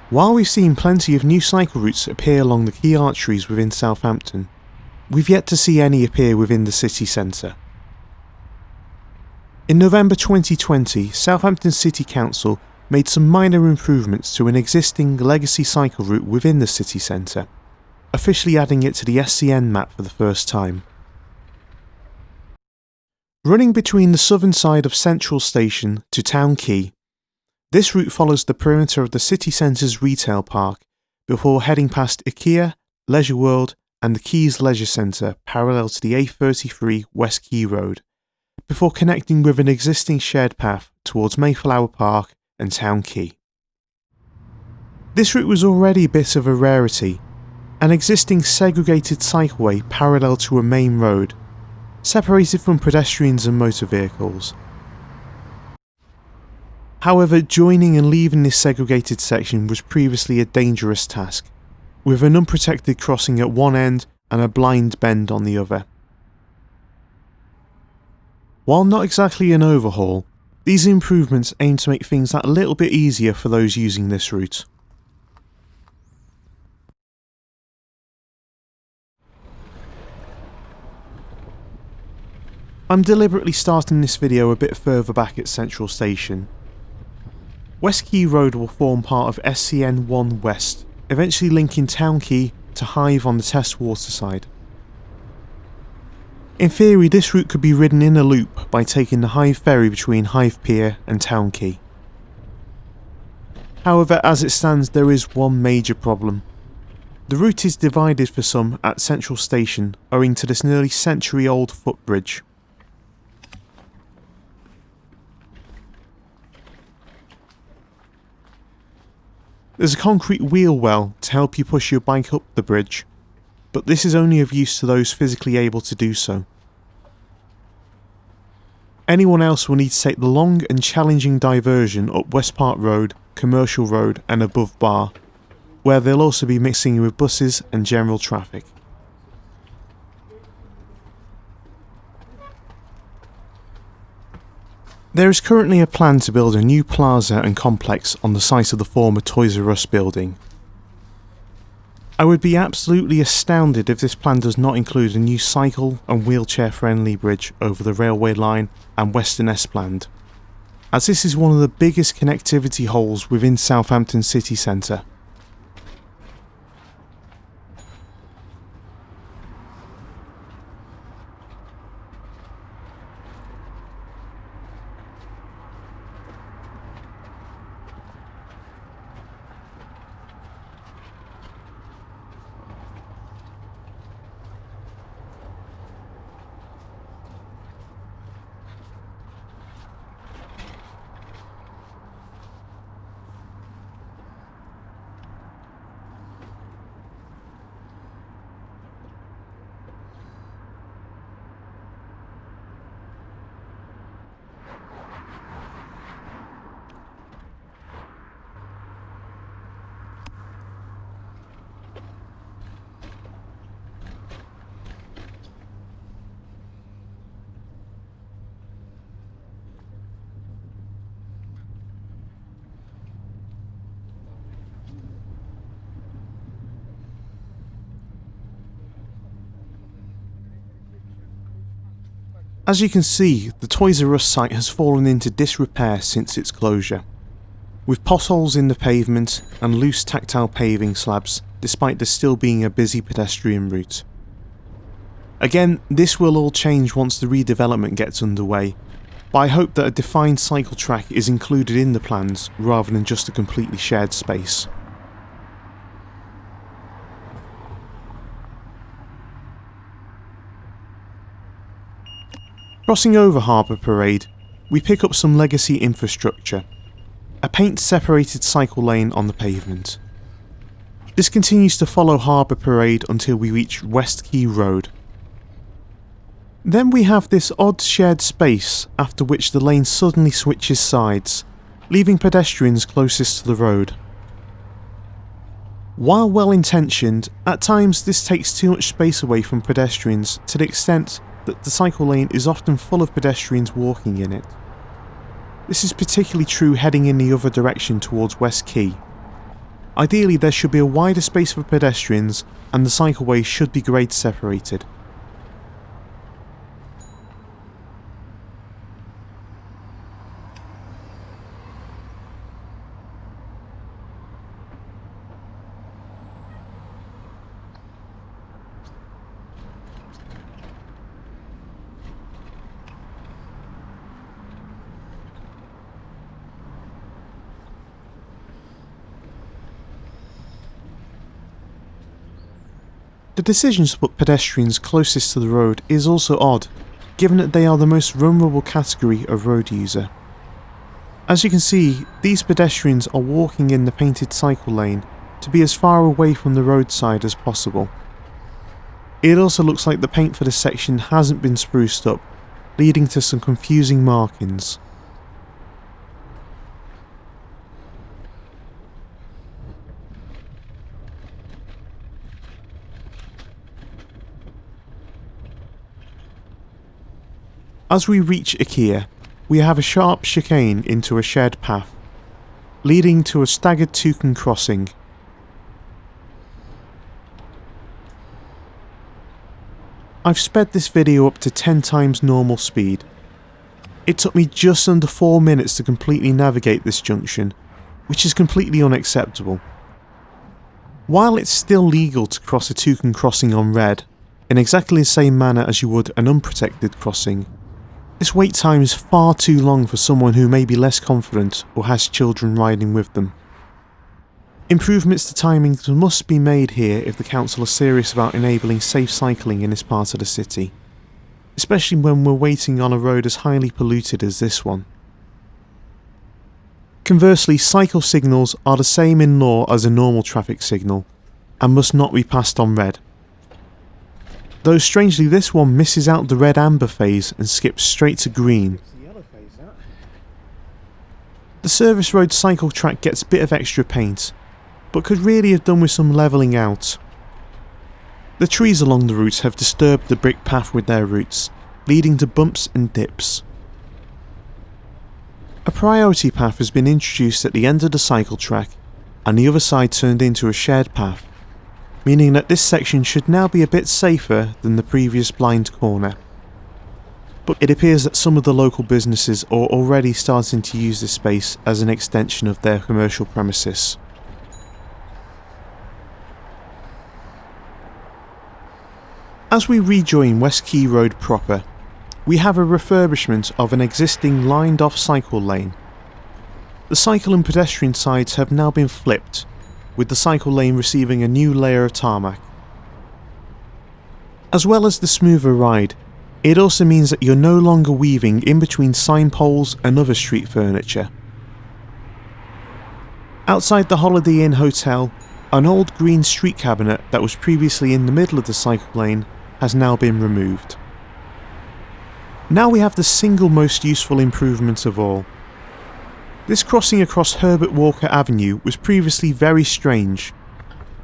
While we've seen plenty of new cycle routes appear along the key arteries within Southampton, we've yet to see any appear within the city centre. In November 2020, Southampton City Council made some minor improvements to an existing legacy cycle route within the city centre, officially adding it to the SCN map for the first time. Running between the southern side of Central Station to Town Quay, this route follows the perimeter of the city centre's retail park before heading past IKEA, Leisure World and the Quays Leisure Centre parallel to the A33 West Quay Road, before connecting with an existing shared path towards Mayflower Park and Town Quay. This route was already a bit of a rarity, an existing segregated cycleway parallel to a main road, separated from pedestrians and motor vehicles. However, joining and leaving this segregated section was previously a dangerous task, with an unprotected crossing at one end and a blind bend on the other. While not exactly an overhaul, these improvements aim to make things that little bit easier for those using this route. I'm deliberately starting this video a bit further back at Central Station. West Quay Road will form part of SCN1 West, eventually linking Town Quay to Hive on the Test Water side. In theory, this route could be ridden in a loop by taking the Hive ferry between Hive Pier and Town Quay. However, as it stands, there is one major problem. The route is divided for some at Central Station owing to this nearly century-old footbridge. There's a concrete wheel well to help you push your bike up the bridge, but this is only of use to those physically able to do so. Anyone else will need to take the long and challenging diversion up West Park Road, Commercial Road and above Bar, where they'll also be mixing with buses and general traffic. There is currently a plan to build a new plaza and complex on the site of the former Toys R Us building. I would be absolutely astounded if this plan does not include a new cycle and wheelchair friendly bridge over the railway line and Western Esplanade, as this is one of the biggest connectivity holes within Southampton city centre. As you can see, the Toys R Us site has fallen into disrepair since its closure, with potholes in the pavement and loose tactile paving slabs despite there still being a busy pedestrian route. Again, this will all change once the redevelopment gets underway, but I hope that a defined cycle track is included in the plans rather than just a completely shared space. Crossing over Harbour Parade, we pick up some legacy infrastructure, a paint-separated cycle lane on the pavement. This continues to follow Harbour Parade until we reach West Quay Road. Then we have this odd shared space after which the lane suddenly switches sides, leaving pedestrians closest to the road. While well intentioned, at times this takes too much space away from pedestrians to the extent that the cycle lane is often full of pedestrians walking in it. This is particularly true heading in the other direction towards West Quay. Ideally, there should be a wider space for pedestrians and the cycleway should be grade separated. The decision to put pedestrians closest to the road is also odd, given that they are the most vulnerable category of road user. As you can see, these pedestrians are walking in the painted cycle lane to be as far away from the roadside as possible. It also looks like the paint for this section hasn't been spruced up, leading to some confusing markings. As we reach IKEA, we have a sharp chicane into a shared path, leading to a staggered toucan crossing. I've sped this video up to 10 times normal speed. It took me just under 4 minutes to completely navigate this junction, which is completely unacceptable. While it's still legal to cross a toucan crossing on red, in exactly the same manner as you would an unprotected crossing, this wait time is far too long for someone who may be less confident or has children riding with them. Improvements to timings must be made here if the council are serious about enabling safe cycling in this part of the city, especially when we're waiting on a road as highly polluted as this one. Conversely, cycle signals are the same in law as a normal traffic signal, and must not be passed on red. Though strangely this one misses out the red-amber phase and skips straight to green. The service road cycle track gets a bit of extra paint, but could really have done with some levelling out. The trees along the route have disturbed the brick path with their roots, leading to bumps and dips. A priority path has been introduced at the end of the cycle track, and the other side turned into a shared path, meaning that this section should now be a bit safer than the previous blind corner. But it appears that some of the local businesses are already starting to use this space as an extension of their commercial premises. As we rejoin West Quay Road proper, we have a refurbishment of an existing lined-off cycle lane. The cycle and pedestrian sides have now been flipped, with the cycle lane receiving a new layer of tarmac. As well as the smoother ride, it also means that you're no longer weaving in between sign poles and other street furniture. Outside the Holiday Inn Hotel, an old green street cabinet that was previously in the middle of the cycle lane has now been removed. Now we have the single most useful improvement of all. This crossing across Herbert Walker Avenue was previously very strange.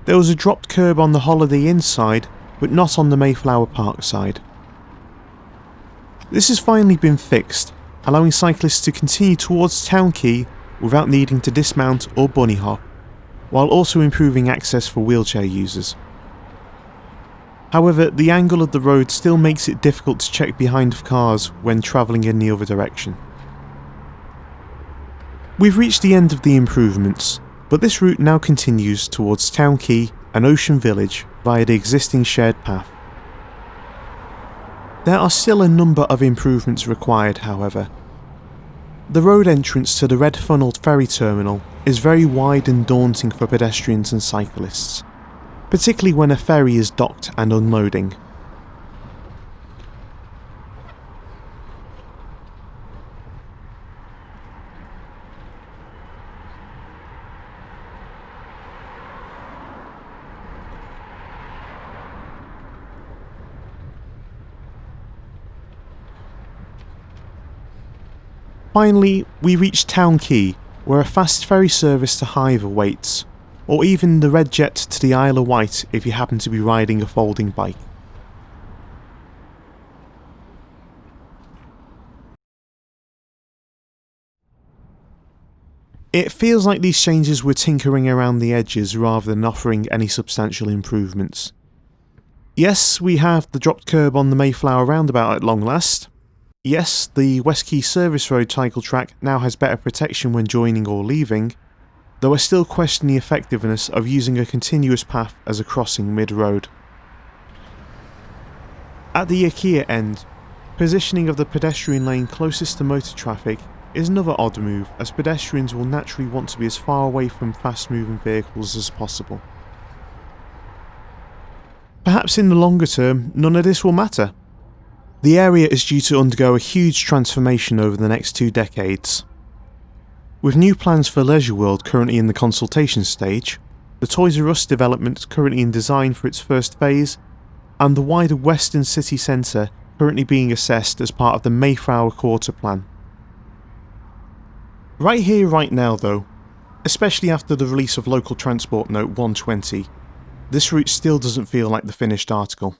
There was a dropped curb on the Holiday Inn side, but not on the Mayflower Park side. This has finally been fixed, allowing cyclists to continue towards Town Quay without needing to dismount or bunny hop, while also improving access for wheelchair users. However, the angle of the road still makes it difficult to check behind cars when travelling in the other direction. We've reached the end of the improvements, but this route now continues towards Town Quay and Ocean Village via the existing shared path. There are still a number of improvements required, however. The road entrance to the red funnelled ferry terminal is very wide and daunting for pedestrians and cyclists, particularly when a ferry is docked and unloading. Finally, we reach Town Quay, where a fast ferry service to Hive awaits, or even the red jet to the Isle of Wight if you happen to be riding a folding bike. It feels like these changes were tinkering around the edges rather than offering any substantial improvements. Yes, we have the dropped curb on the Mayflower roundabout at long last. Yes, the West Quay Service Road cycle track now has better protection when joining or leaving, though I still question the effectiveness of using a continuous path as a crossing mid-road. At the IKEA end, positioning of the pedestrian lane closest to motor traffic is another odd move, as pedestrians will naturally want to be as far away from fast-moving vehicles as possible. Perhaps in the longer term, none of this will matter. The area is due to undergo a huge transformation over the next 2 decades. With new plans for Leisure World currently in the consultation stage, the Toys R Us development currently in design for its first phase, and the wider Western City Centre currently being assessed as part of the Mayflower Quarter Plan. Right here, right now though, especially after the release of Local Transport Note 120, this route still doesn't feel like the finished article.